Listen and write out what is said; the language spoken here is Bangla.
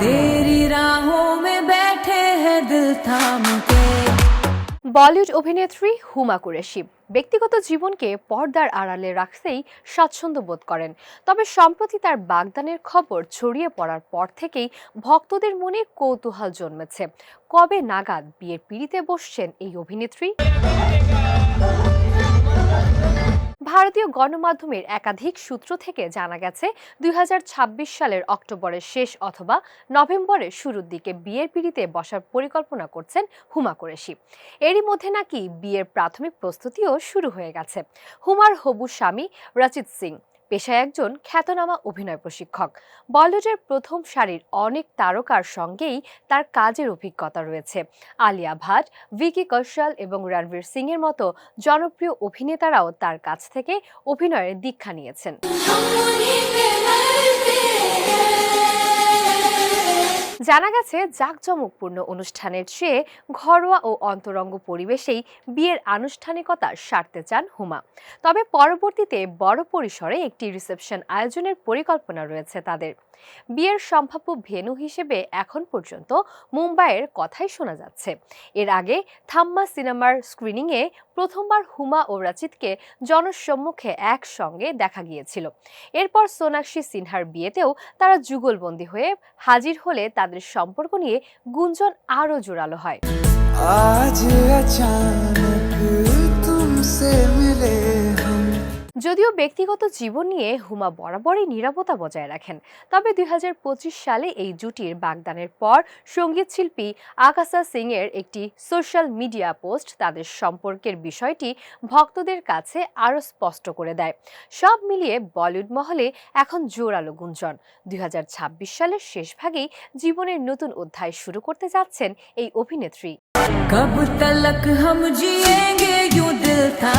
तेरी राहों में बैठे हैं दिल थाम के। বলিউড অভিনেত্রী হুমা কুরেশি ব্যক্তিগত জীবনকে পর্দার আড়ালে রাখতেই স্বাচ্ছন্দ্য বোধ করেন। তবে সম্প্রতি তার বাগদানের খবর ছড়িয়ে পড়ার পর থেকেই ভক্তদের মনে কৌতূহল জন্মেছে। কবে নাগাদ বিয়ের পিঁড়িতে বসছেন এই অভিনেত্রী? ভারতীয় গণমাধ্যমের একাধিক সূত্র থেকে জানা গেছে ২০২৬ সালের অক্টোবরের শেষ অথবা নভেম্বরের শুরুর দিকে বিয়ের পিঁড়িতে বসার পরিকল্পনা করছেন হুমা কুরেশি। এরই মধ্যে নাকি বিয়ের প্রাথমিক প্রস্তুতিও শুরু হয়ে গেছে। হুমার হবু স্বামী রচিত সিং পেশায় একজন খ্যাতনামা অভিনয় প্রশিক্ষক। বলিউডের প্রথম সারির অনেক তারকার সঙ্গেই তার কাজের অভিজ্ঞতা রয়েছে। আলিয়া ভাট, ভিকি কৌশল এবং রণবীর সিং এর মতো জনপ্রিয় অভিনেতারাও তার কাছ থেকে অভিনয়ের দীক্ষা নিয়েছেন। জানা গেছে জাঁকজমকপূর্ণ অনুষ্ঠানের চেয়ে ঘরোয়া ও অন্তরঙ্গ পরিবেশেই বিয়ের আনুষ্ঠানিকতা সারতে চান হুমা। তবে পরবর্তীতে বড় পরিসরে একটি রিসেপশন আয়োজনের পরিকল্পনা রয়েছে তাদের। বিয়ের সম্ভাব্য ভেন্যু হিসেবে এখন পর্যন্ত মুম্বাইয়ের কথাই শোনা যাচ্ছে। এর আগে থাম্মা সিনেমার স্ক্রিনিংয়ে প্রথমবার হুমা ও রাচিতকে জনসম্মুখে একসঙ্গে দেখা গিয়েছিল। এরপর সোনাক্ষী সিনহার বিয়েতেও তারা যুগলবন্দী হয়ে হাজির হলে তাদের সম্পর্ক নিয়ে গুঞ্জন আরও জোরালো হয়। आज अचानक तुमसे मिले हम। যদিও ব্যক্তিগত জীবন নিয়ে হুমা বরাবরই নীরবতা বজায় রাখেন, তবে ২০২৫ সালে এই জুটির বাগদানের পর সঙ্গীত শিল্পী আকাশা সিং এর একটি সোশ্যাল মিডিয়া পোস্ট তাদের সম্পর্কের বিষয়টি ভক্তদের কাছে আরও স্পষ্ট করে দেয়। সব মিলিয়ে বলিউড মহলে এখন জোরালো গুঞ্জন ২০২৬ সালের শেষ ভাগেই জীবনের নতুন অধ্যায় শুরু করতে যাচ্ছেন এই অভিনেত্রী। कब तलक हम जिएंगे यूं दिल था